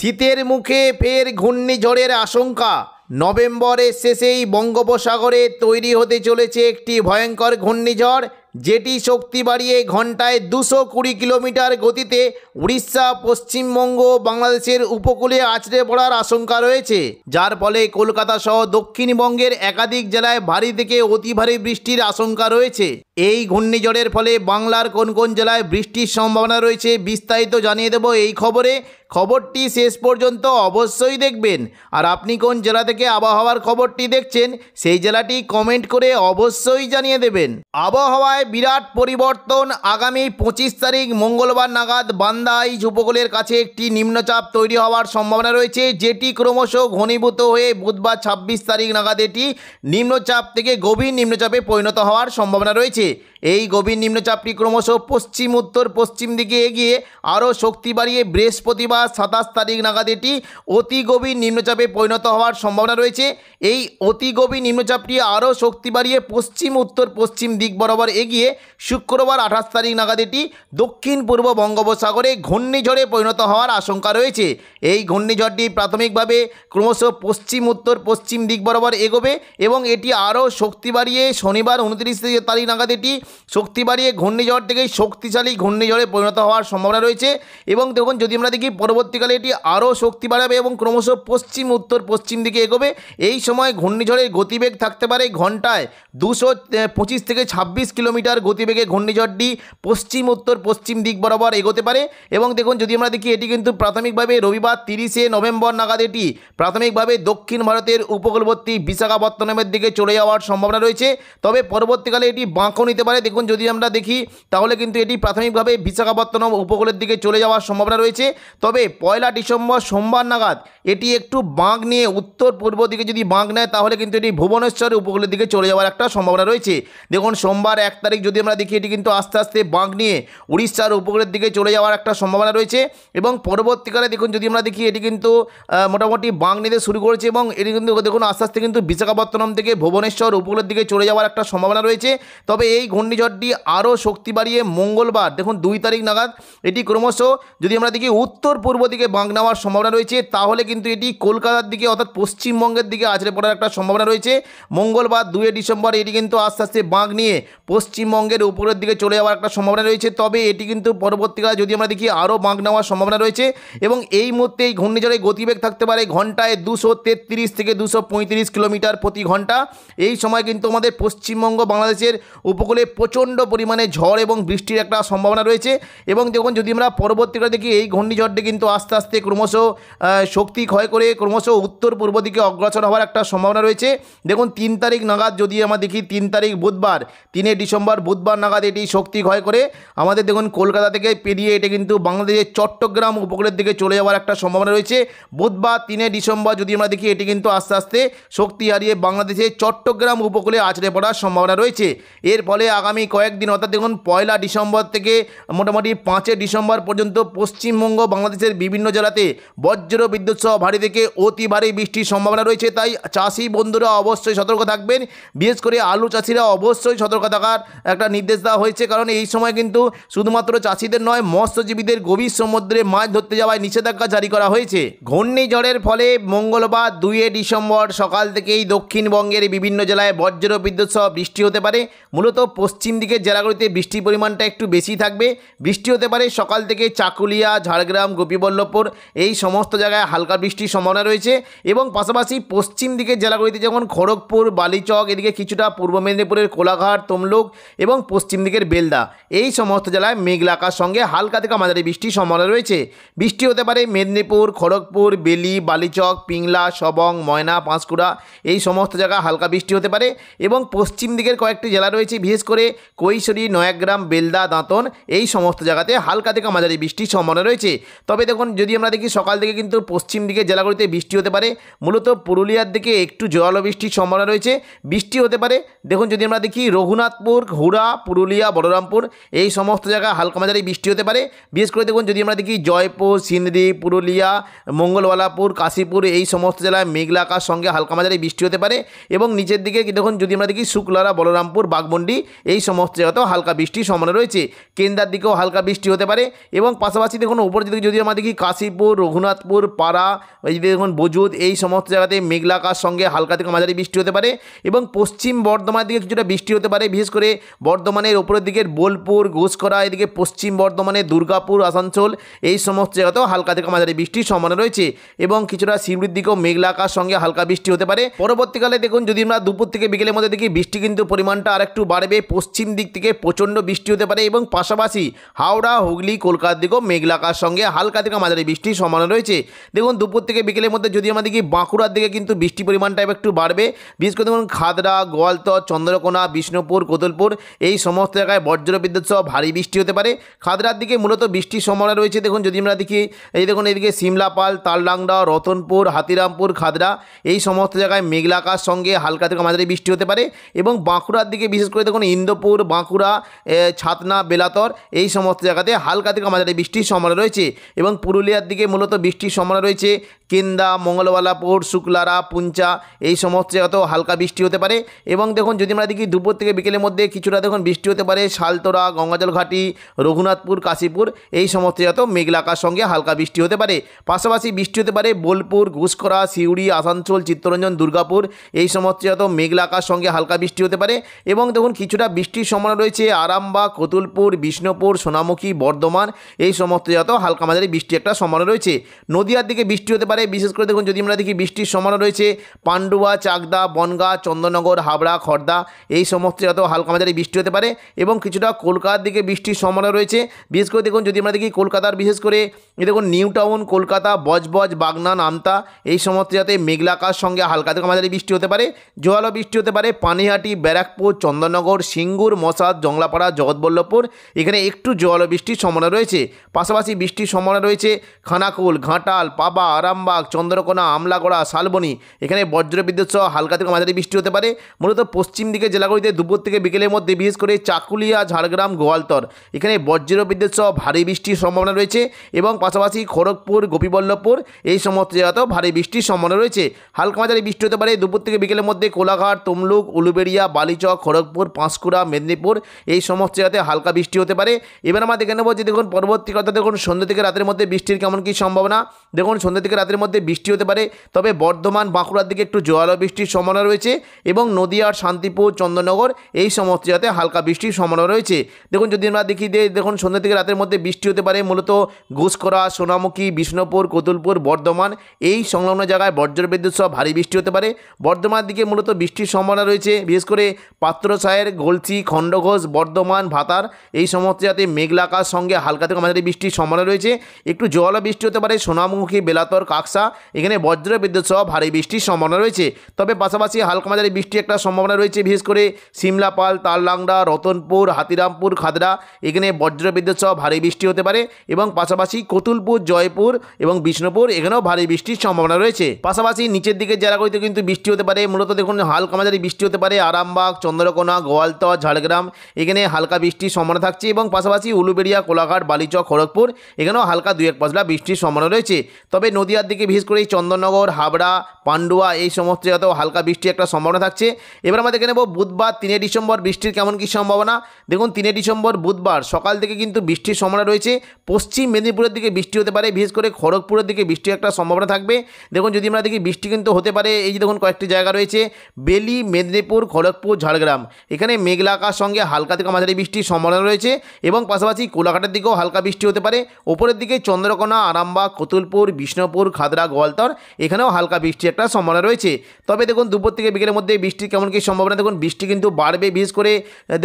শীতের মুখে ফের ঘূর্ণিঝড়ের আশঙ্কা। নভেম্বরের শেষেই বঙ্গোপসাগরে তৈরি হতে চলেছে একটি ভয়ঙ্কর ঘূর্ণিঝড়, যেটি শক্তি বাড়িয়ে ঘন্টায় 220 কিলোমিটার গতিতে উড়িষ্যা, পশ্চিমবঙ্গ, বাংলাদেশের উপকূলে আছড়ে পড়ার আশঙ্কা রয়েছে, যার ফলে কলকাতা সহ দক্ষিণবঙ্গের একাধিক জেলায় ভারী থেকে অতি ভারী বৃষ্টির আশঙ্কা রয়েছে। এই ঘূর্ণিঝড়ের ফলে বাংলার কোন কোন জেলায় বৃষ্টির সম্ভাবনা রয়েছে বিস্তারিত জানিয়ে দেব এই খবরে। খবরটি শেষ পর্যন্ত অবশ্যই দেখবেন। আর আপনি কোন জেলা থেকে আবহাওয়ার খবরটি দেখছেন সেই জেলাটি কমেন্ট করে অবশ্যই জানিয়ে দেবেন। আবহাওয়ায় বিরাট পরিবর্তন। আগামী 25 তারিখ মঙ্গলবার নাগাদ বান্দা আইচ উপকূলের কাছে একটি নিম্নচাপ তৈরি হওয়ার সম্ভাবনা রয়েছে, যেটি ক্রমশ ঘনীভূত হয়ে বুধবার 26 তারিখ নাগাদ এটি নিম্নচাপ থেকে গভীর নিম্নচাপে পরিণত হওয়ার সম্ভাবনা রয়েছে। এই গভীর নিম্নচাপটি ক্রমশ পশ্চিম উত্তর পশ্চিম দিকে এগিয়ে আরও শক্তি বাড়িয়ে বৃহস্পতিবার 27 তারিখ নাগাদ এটি অতি গভীর নিম্নচাপে পরিণত হওয়ার সম্ভাবনা রয়েছে। এই অতি গভীর নিম্নচাপটি আরও শক্তি বাড়িয়ে পশ্চিম উত্তর পশ্চিম দিক বরাবর এগিয়ে শুক্রবার 28 তারিখ নাগাদ এটি দক্ষিণ পূর্ব বঙ্গোপসাগরে ঘূর্ণিঝড়ে পরিণত হওয়ার আশঙ্কা রয়েছে। এই ঘূর্ণিঝড়টি প্রাথমিকভাবে ক্রমশ পশ্চিম উত্তর পশ্চিম দিক বরাবর এগোবে এবং এটি আরও শক্তি বাড়িয়ে শনিবার 29 তারিখ নাগাদ এটি শক্তি বাড়িয়ে ঘূর্ণিঝড় থেকে শক্তিশালী ঘূর্ণিঝড়ে পরিণত হওয়ার সম্ভাবনা রয়েছে। এবং দেখুন, যদি আমরা দেখি পরবর্তীকালে এটি আরও শক্তি বাড়াবে এবং ক্রমশ পশ্চিম উত্তর পশ্চিম দিকে এগোবে। এই সময় ঘূর্ণিঝড়ের গতিবেগ থাকতে পারে ঘন্টায় 225 থেকে 26 কিলোমিটার গতিবেগে ঘূর্ণিঝড়টি পশ্চিম উত্তর পশ্চিম দিক বরাবর এগোতে পারে। এবং দেখুন, যদি আমরা দেখি এটি কিন্তু প্রাথমিকভাবে রবিবার 30 নভেম্বর নাগাদ এটি প্রাথমিকভাবে দক্ষিণ ভারতের উপকূলবর্তী বিশাখাপত্তনমের দিকে চলে যাওয়ার সম্ভাবনা রয়েছে। তবে পরবর্তীকালে এটি বাঁকও নিতে পারে। দেখুন, যদি আমরা দেখি তাহলে কিন্তু এটি প্রাথমিকভাবে বিশাখাপত্তনম উপকূলের দিকে চলে যাওয়ার সম্ভাবনা রয়েছে। তবে 1 ডিসেম্বর সোমবার নাগাদ এটি একটু বাঁক নিয়ে উত্তর পূর্ব দিকে যদি বাঁক নেয় তাহলে কিন্তু এটি ভুবনেশ্বর উপকূলের দিকে চলে যাওয়ার একটা সম্ভাবনা রয়েছে। দেখুন, সোমবার 1 তারিখ যদি আমরা দেখি এটি কিন্তু আস্তে আস্তে বাঁক নিয়ে উড়িষ্যার উপকূলের দিকে চলে যাওয়ার একটা সম্ভাবনা রয়েছে। এবং পরবর্তীকালে দেখুন, যদি আমরা দেখি এটি কিন্তু মোটামুটি বাঁক নিতে শুরু করেছে এবং এটি কিন্তু দেখুন আস্তে আস্তে কিন্তু বিশাখাপত্তনম থেকে ভুবনেশ্বর উপকূলের দিকে চলে যাওয়ার একটা সম্ভাবনা রয়েছে। তবে এই ঘূর্ণিঝড়টি আরও শক্তি বাড়িয়ে মঙ্গলবার দেখুন 2 তারিখ নাগাদ এটি ক্রমশ যদি আমরা দেখি উত্তর পূর্ব দিকে বাঁক নেওয়ার সম্ভাবনা রয়েছে, তাহলে কিন্তু এটি কলকাতার দিকে অর্থাৎ পশ্চিমবঙ্গের দিকে আছড়ে পড়ার একটা সম্ভাবনা রয়েছে। মঙ্গলবার 2 ডিসেম্বর এটি কিন্তু আস্তে আস্তে বাঁক নিয়ে পশ্চিমবঙ্গের উপরের দিকে চলে যাওয়ার একটা সম্ভাবনা রয়েছে। তবে এটি কিন্তু পরবর্তীকালে যদি আমরা দেখি আরও বাঁক নেওয়ার সম্ভাবনা রয়েছে। এবং এই মুহূর্তে এই ঘূর্ণিঝড়ের গতিবেগ থাকতে পারে ঘন্টায় 233 থেকে 235 কিলোমিটার প্রতি ঘন্টা। এই সময় কিন্তু আমাদের পশ্চিমবঙ্গ বাংলাদেশের উপকূলে প্রচণ্ড পরিমাণে ঝড় এবং বৃষ্টির একটা সম্ভাবনা রয়েছে। এবং দেখুন, যদি আমরা পরবর্তীকালে দেখি এই ঘূর্ণিঝড়টি কিন্তু আস্তে আস্তে ক্রমশ শক্তি ক্ষয় করে ক্রমশ উত্তর পূর্ব দিকে অগ্রসর হওয়ার একটা সম্ভাবনা রয়েছে। দেখুন, 3 তারিখ নাগাদ যদি আমরা দেখি 3 তারিখ বুধবার 3 ডিসেম্বর বুধবার নাগাদ এটি শক্তি ক্ষয় করে আমাদের দেখুন কলকাতা থেকে পেরিয়ে এটি কিন্তু বাংলাদেশের চট্টগ্রাম উপকূলের দিকে চলে যাওয়ার একটা সম্ভাবনা রয়েছে। বুধবার 3 ডিসেম্বর যদি আমরা দেখি এটি কিন্তু আস্তে আস্তে শক্তি হারিয়ে বাংলাদেশের চট্টগ্রাম উপকূলে আছড়ে পড়ার সম্ভাবনা রয়েছে। এর ফলে আগামী কয়েকদিন অর্থাৎ দেখুন 1 ডিসেম্বর থেকে মোটামুটি 5 ডিসেম্বর পর্যন্ত পশ্চিমবঙ্গ বাংলাদেশের বিভিন্ন জেলাতে বজ্র বিদ্যুৎ সহ ভারী থেকে অতি ভারী বৃষ্টির সম্ভাবনা রয়েছে। তাই চাষি বন্ধুরা অবশ্যই সতর্ক থাকবেন। বিশেষ করে আলু চাষিরা অবশ্যই সতর্ক থাকার একটা নির্দেশ দেওয়া হয়েছে, কারণ এই সময় কিন্তু শুধুমাত্র চাষিদের নয় মৎস্যজীবীদের গভীর সমুদ্রে মাছ ধরতে যাওয়ায় নিষেধাজ্ঞা জারি করা হয়েছে। ঘূর্ণিঝড়ের ফলে মঙ্গলবার 2 ডিসেম্বর সকাল থেকেই দক্ষিণবঙ্গের বিভিন্ন জেলায় বজ্র বিদ্যুৎ সহ বৃষ্টি হতে পারে। মূলত পশ্চিম দিকের জেলাগুলিতে বৃষ্টির পরিমাণটা একটু বেশি থাকবে। বৃষ্টি হতে পারে সকাল থেকে চাকুলিয়া, ঝাড়গ্রাম, গোপীবল্লভপুর এই সমস্ত জায়গায় হালকা বৃষ্টির সম্ভাবনা রয়েছে। এবং পাশাপাশি পশ্চিম দিকের জেলাগুলিতে যেমন খড়গপুর, বালিচক, এদিকে কিছুটা পূর্ব মেদিনীপুরের কোলাঘাট, তমলুক এবং পশ্চিম দিকের বেলদা এই সমস্ত জেলায় মেঘলা আকাশ সঙ্গে হালকা থেকে মাঝারি বৃষ্টির সম্ভাবনা রয়েছে। বৃষ্টি হতে পারে মেদিনীপুর, খড়গপুর, বেলি, বালিচক, পিংলা, সবং, ময়না, পাঁশকুড়া এই সমস্ত জায়গায় হালকা বৃষ্টি হতে পারে। এবং পশ্চিম দিকের কয়েকটি জেলা রয়েছে, বিশেষ করে কৈশোরী, নয়াগ্রাম, বেলদা, দাঁতন এই সমস্ত জায়গাতে হালকা থেকে মাঝারি বৃষ্টির সম্ভাবনা রয়েছে। তবে দেখুন, যদি আমরা দেখি সকাল থেকে কিন্তু পশ্চিম দিকের জেলাগুলিতে বৃষ্টি হতে পারে। মূলত পুরুলিয়ার দিকে একটু জোরালো বৃষ্টির সম্ভাবনা রয়েছে। বৃষ্টি হতে পারে দেখুন, যদি আমরা দেখি রঘুনাথপুর, হুড়া, পুরুলিয়া, বলরামপুর এই সমস্ত জায়গায় হালকা মাঝারি বৃষ্টি হতে পারে। বিশেষ করে দেখুন, যদি আমরা দেখি জয়পুর, সিন্দ্রি, পুরুলিয়া, মঙ্গলবালাপুর, কাশীপুর এই সমস্ত জেলায় মেঘলা আকাশ সঙ্গে হালকা মাঝারি বৃষ্টি হতে পারে। এবং নিচের দিকে দেখুন, যদি আমরা দেখি শুক্লারা, বলরামপুর, বাঘমুন্ডি এই সমস্ত জায়গাতেও হালকা বৃষ্টির সম্ভাবনা রয়েছে। কেন্দ্রার দিকেও হালকা বৃষ্টি হতে পারে এবং পাশাপাশি দেখুন উপর দিকে যদি আমরা দেখি কাশীপুর, রঘুনাথপুর, পাড়া, এই যে দেখুন বজুদ, এই সমস্ত জায়গাতে মেঘলা আকাশ সঙ্গে হালকা থেকে মাঝারি বৃষ্টি হতে পারে এবং পশ্চিম বর্ধমানের দিকে কিছুটা বৃষ্টি হতে পারে, বিশেষ করে বর্ধমানের ওপরের দিকের বোলপুর, ঘুষকরা, এদিকে পশ্চিম বর্ধমানের দুর্গাপুর, আসানসোল, এই সমস্ত জায়গাতেও হালকা থেকে মাঝারি বৃষ্টির সম্ভাবনা রয়েছে এবং কিছুটা শিউড়ির দিকেও মেঘলা আকাশ সঙ্গে হালকা বৃষ্টি হতে পারে। পরবর্তীকালে দেখুন যদি আমরা দুপুর থেকে বিকেলের মধ্যে দেখি বৃষ্টি কিন্তু পরিমাণটা আরেকটু বাড়বে, পশ্চিম দিক থেকে প্রচণ্ড বৃষ্টি হতে পারে এবং পাশাপাশি হাওড়া, হুগলি, কলকাতার দিকেও মেঘলা আকাশ সঙ্গে হালকা থেকে মাঝারি বৃষ্টির সম্ভাবনা রয়েছে। দেখুন দুপুর থেকে বিকেলের মধ্যে যদি আমরা দেখি বাঁকুড়ার দিকে কিন্তু বৃষ্টি পরিমাণটা একটু বাড়বে, বিশেষ করে দেখুন খাদড়া, গোয়ালতর, চন্দ্রকোনা, বিষ্ণুপুর, কোতুলপুর, এই সমস্ত জায়গায় বজ্রবিদ্যুৎ সহ ভারী বৃষ্টি হতে পারে। খাদড়ার দিকে মূলত বৃষ্টির সম্ভাবনা রয়েছে। দেখুন যদি আমরা দেখি এই দেখুন এদিকে সিমলাপাল, তালডাংরা, রতনপুর, হাতিরামপুর, খাদড়া, এই সমস্ত জায়গায় মেঘলা আকাশ সঙ্গে হালকা থেকে মাঝারি বৃষ্টি হতে পারে এবং বাঁকুড়ার দিকে বিশেষ করে দেখুন ইন্দোপুর, বাঁকুড়া, ছাতনা, বেলাতর, এই সমস্ত জায়গাতে হালকা থেকে মাঝারি বৃষ্টির সম্ভাবনা রয়েছে এবং পুরুলিয়ার দিকে মূলত বৃষ্টির সম্ভাবনা রয়েছে। কেন্দা, মঙ্গলবালাপুর, শুক্লারা, পুঞ্চা, এই সমস্ত জায়গাতেও হালকা বৃষ্টি হতে পারে এবং দেখুন যদি আমরা দেখি দুপুর থেকে বিকেলের মধ্যে কিছুটা দেখুন বৃষ্টি হতে পারে শালতোরা, গঙ্গাজল ঘাটি, রঘুনাথপুর, কাশীপুর, এই সমস্ত জায়গাতেও মেঘলা আকাশ সঙ্গে হালকা বৃষ্টি হতে পারে। পাশাপাশি বৃষ্টি হতে পারে বোলপুর, ঘুষকরা, সিউড়ি, আসানসোল, চিত্তরঞ্জন, দুর্গাপুর, এই সমস্ত জায়গাতেও মেঘলা আকাশ সঙ্গে হালকা বৃষ্টি হতে পারে এবং দেখুন কিছুটা বৃষ্টির সম্ভাবনা রয়েছে আরামবাগ, কতুলপুর, বিষ্ণুপুর, সোনামুখী, বর্ধমান, এই সমস্ত জায়গাতেও হালকা মাঝারি বৃষ্টি একটা সম্ভাবনা রয়েছে। নদিয়ার দিকে বৃষ্টি হতে পারে, বিশেষ করে দেখুন যদি আমরা দেখি বৃষ্টির সম্ভাবনা রয়েছে পান্ডুয়া, চাকদা, বনগাঁ, চন্দননগর, হাবড়া, খড়দা, এই সমস্ত জায়গাতেও হালকা মাঝারি বৃষ্টি হতে পারে এবং কিছুটা কলকাতার দিকে বৃষ্টির সম্ভাবনা রয়েছে। বিশেষ করে দেখুন যদি আমরা দেখি কলকাতার বিশেষ করে দেখুন নিউ টাউন, কলকাতা, বজবজ, বাগনান, আমতা, এই সমস্ত জায়গাতে মেঘলা আকাশ সঙ্গে হালকা থেকে মাঝারি বৃষ্টি হতে পারে। জোয়ালো বৃষ্টি হতে পারে পানিহাটি, ব্যারাকপুর, চন্দননগর, সিঙ্গুর, মশাদ, জংলাপাড়া, জগৎবল্লভপুর, এখানে একটু জোয়ালো বৃষ্টির সম্ভাবনা রয়েছে। পাশাপাশি বৃষ্টির সম্ভাবনা রয়েছে খানাকুল, ঘাটাল, পাবা, আরামবাগ, চন্দ্রকোনা, আমলাগড়া, শালবনী, এখানে বজ্রবিদ্যুৎ সহ হালকা থেকে মাঝারি বৃষ্টি হতে পারে। মূলত পশ্চিম দিকে জেলাগুলিতে দুপুর থেকে বিকেলের মধ্যে বিশেষ করে চাকুলিয়া, ঝাড়গ্রাম, গোয়ালতর, এখানে বজ্রবিদ্যুৎ সহ ভারী বৃষ্টির সম্ভাবনা রয়েছে এবং পাশাপাশি খড়গপুর, গোপীবল্লভপুর, এই সমস্ত জায়গাতেও ভারী বৃষ্টির সম্ভাবনা রয়েছে। হালকা মাঝারি বৃষ্টি হতে পারে দুপুর থেকে বিকেলের মধ্যে কোলাঘাট, তমলুক, উলুবেড়িয়া, বালিচক, খড়গপুর, পাঁশকুড়া, মেদিনীপুর, এই সমস্ত জায়গাতে হালকা বৃষ্টি হতে পারে। এবার আমরা দেখে নেব যে দেখুন পরবর্তী কথা দেখুন সন্ধ্যা থেকে রাতের মধ্যে বৃষ্টির কেমন কী সম্ভাবনা। দেখুন সন্ধ্যা থেকে রাতের মধ্যে বৃষ্টি হতে পারে, তবে বর্ধমান, বাঁকুড়ার দিকে একটু জোয়ালো বৃষ্টির সম্ভাবনা রয়েছে এবং নদিয়ার শান্তিপুর, চন্দননগর, এই সমস্ত জায়গাতে হালকা বৃষ্টির সম্ভাবনা রয়েছে। দেখুন যদি আমরা দেখি যে দেখুন সন্ধ্যা থেকে রাতের মধ্যে বৃষ্টি হতে পারে মূলত ঘুষকরা, সোনামুখী, বিষ্ণুপুর, কোতুলপুর, বর্ধমান, এই সংলগ্ন জায়গায় বজ্রবিদ্যুৎ সহ ভারী বৃষ্টি হতে পারে। বর্ধমানের দিকে মূলত বৃষ্টির সম্ভাবনা রয়েছে, বিশেষ করে পাত্রসায়ের, গলসি, খণ্ডঘোষ, বর্ধমান, ভাতার, এই সমস্ত জায়গাতে মেঘলা আকাশ সঙ্গে হালকা থেকে মাঝারি বৃষ্টির সম্ভাবনা রয়েছে। একটু জোয়ালো বৃষ্টি হতে পারে সোনামুখী, বেলাতর, কাকসা, এখানে বজ্রবিদ্যুৎ সহ ভারী বৃষ্টির সম্ভাবনা রয়েছে। তবে পাশাপাশি হালকা মাঝারি বৃষ্টি একটা সম্ভাবনা রয়েছে বিশেষ করে সিমলাপাল, তালডাংরা, রতনপুর, হাতিরামপুর, খাদড়া, এখানে বজ্রবিদ্যুৎ সহ ভারী বৃষ্টি হতে পারে এবং পাশাপাশি কতুলপুর, জয়পুর এবং বিষ্ণুপুর, এখানেও ভারী বৃষ্টির সম্ভাবনা রয়েছে। পাশাপাশি নিচের দিকে জেলাগুলিতে কিন্তু বৃষ্টি হতে পারে, মূলত দেখুন হালকা মাঝারি বৃষ্টি হতে পারে আরামবাগ, চন্দ্রকোনা, গোয়ালতর, ঝাড়গ্রাম, এখানে হালকা বৃষ্টির সম্ভাবনা থাকছে এবং পাশাপাশি উলুবেড়িয়া, কোলাঘাট, বালিচক, খড়গপুর, এখানেও হালকা 2-1 পশলা বৃষ্টির সম্ভাবনা রয়েছে। তবে নদিয়ার দিকে বিশেষ করে চন্দননগর, হাবড়া, পান্ডুয়া, এই সমস্ত জায়গাতেও হালকা বৃষ্টির একটা সম্ভাবনা থাকছে। এবার আমরা দেখে নেব বুধবার 3 ডিসেম্বর বৃষ্টির কেমন কী সম্ভাবনা। দেখুন 3 ডিসেম্বর বুধবার সকাল থেকে কিন্তু বৃষ্টির সম্ভাবনা রয়েছে। পশ্চিম মেদিনীপুরের দিকে বৃষ্টি হতে পারে, বিশেষ করে খড়গপুরের দিকে বৃষ্টির একটা সম্ভাবনা থাকবে। দেখুন যদি আমরা দেখি বৃষ্টি কিন্তু হতে পারে, এই যে দেখুন কয়েকটি জায়গা রয়েছে বেলি, মেদিনীপুর, খড়গপুর, ঝাড়গ্রাম, এখানে মেঘলা আকাশ সঙ্গে হালকা থেকে মাঝারি বৃষ্টির সম্ভাবনা রয়েছে এবং পাশাপাশি কোলাঘাটের দিকেও হালকা বৃষ্টি হতে পারে। ওপরের দিকে চন্দ্রকোনা, আরামবাগ, কতুলপুর, বিষ্ণুপুর, খাদড়া, গোয়ালতর, এখানেও হালকা বৃষ্টির একটা সম্ভাবনা রয়েছে। তবে দেখুন দুপুর থেকে বিকেলের মধ্যে বৃষ্টির কেমন কী সম্ভাবনা, দেখুন বৃষ্টি কিন্তু বাড়বে, বিশেষ করে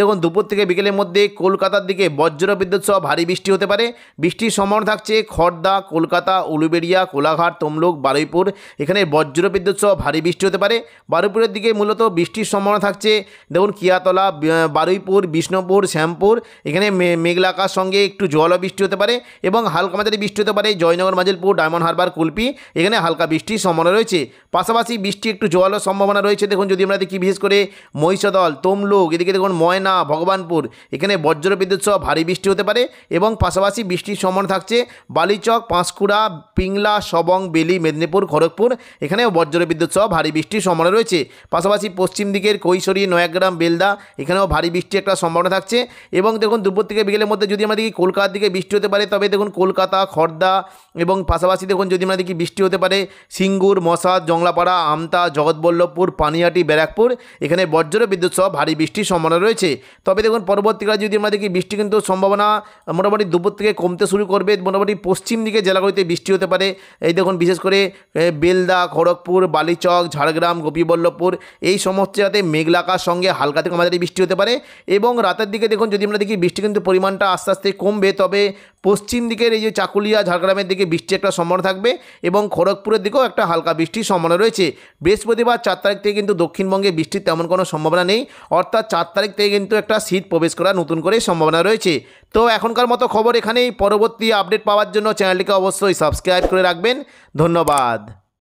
দেখুন দুপুর থেকে বিকেলের মধ্যে কলকাতার দিকে বজ্রবিদ্যুৎ সহ ভারী বৃষ্টি হতে পারে। বৃষ্টির সম্ভাবনা থাকছে খড়দা, কলকাতা, উলুবেড়িয়া, কোলাঘাট, তমলুক, বারুইপুর, এখানে বজ্রবিদ্যুৎ সহ ভারী বৃষ্টি হতে পারে। বারুইপুরের দিকে মূলত বৃষ্টির সম্ভাবনা থাকছে দেখুন কিয়াতলা, বারুইপুর, বিষ্ণুপুর, শ্যামপুর, এখানে মেঘলা আকাশ সঙ্গে একটু জোয়ালো বৃষ্টি হতে পারে এবং হালকা মাঝারি বৃষ্টি হতে পারে জয়নগর, মাজিলপুর, ডায়মন্ড হারবার, কুলপি, এখানে হালকা বৃষ্টির সম্ভাবনা রয়েছে। পাশাপাশি বৃষ্টি একটু জোয়ালোর সম্ভাবনা রয়েছে। দেখুন যদি আমরা দেখি বিশেষ করে মহিষাদল, তমলুক, এদিকে দেখুন ময়না, ভগবানপুর, এখানে বজ্রবিদ্যুৎ সহ ভারী বৃষ্টি হতে পারে এবং পাশাপাশি বৃষ্টির সম্ভাবনা থাকছে বালিচক, পাঁশকুড়া, পিংলা, সবং, বেলি, মেদিনীপুর, খড়গপুর, এখানেও বজ্রবিদ্যুৎ সহ ভারী বৃষ্টির সম্ভাবনা রয়েছে। পাশাপাশি পশ্চিম দিকের কৈশোরী, নয়াগ্রাম, বেলদা, এখানেও ভারী বৃষ্টি একটা সম্ভাবনা থাকছে। এবং দেখুন দুপুর থেকে বিকেলের মধ্যে যদি আমরা দেখি কলকাতার দিকে বৃষ্টি হতে পারে, তবে দেখুন কলকাতা, খড়দা এবং পাশাপাশি দেখুন যদি আমরা দেখি বৃষ্টি হতে পারে সিঙ্গুর, মশাদ, জংলাপাড়া, আমতা, জগৎবল্লভপুর, পানিহাটি, ব্যারাকপুর, এখানে বজ্রবিদ্যুৎ সহ ভারী বৃষ্টির সম্ভাবনা রয়েছে। তবে দেখুন পরবর্তীকালে যদি আমরা দেখি বৃষ্টি কিন্তু সম্ভাবনা মোটামুটি দুপুর থেকে কমতে শুরু করবে। মোটামুটি পশ্চিম দিকে জেলাগুলিতে বৃষ্টি হতে পারে। এই দেখুন বিশেষ করে বেলদা, খড়গপুর, বালিচক, ঝাড়গ্রাম, গোপীবল্লভপুর, এই সমস্ত জায়গাতে মেঘলা আকাশ সঙ্গে হালকা থেকে মাঝারি বৃষ্টি হতে পারে। এবং রাতের দিকে দেখুন যদি আমরা দেখি বৃষ্টি কিন্তু পরিমাণটা আস্তে আস্তে কমবে, তবে পশ্চিম দিকের এই যে চাকুলিয়া, ঝাড়গ্রামের দিকে বৃষ্টি একটা সম্ভাবনা থাকবে এবং খড়গপুরের দিকেও একটা হালকা বৃষ্টির সম্ভাবনা রয়েছে। বৃহস্পতিবার 4 তারিখ থেকে কিন্তু দক্ষিণবঙ্গে বৃষ্টির তেমন কোনো সম্ভাবনা নেই, অর্থাৎ 4 তারিখ থেকে কিন্তু একটা শীত প্রবেশ করার নতুন করে সম্ভাবনা রয়েছে। তো এখনকার মতো খবর এখানেই। পরবর্তী আপডেট পাওয়ার জন্য চ্যানেলটিকে অবশ্যই সাবস্ক্রাইব করে রাখবেন। ধন্যবাদ।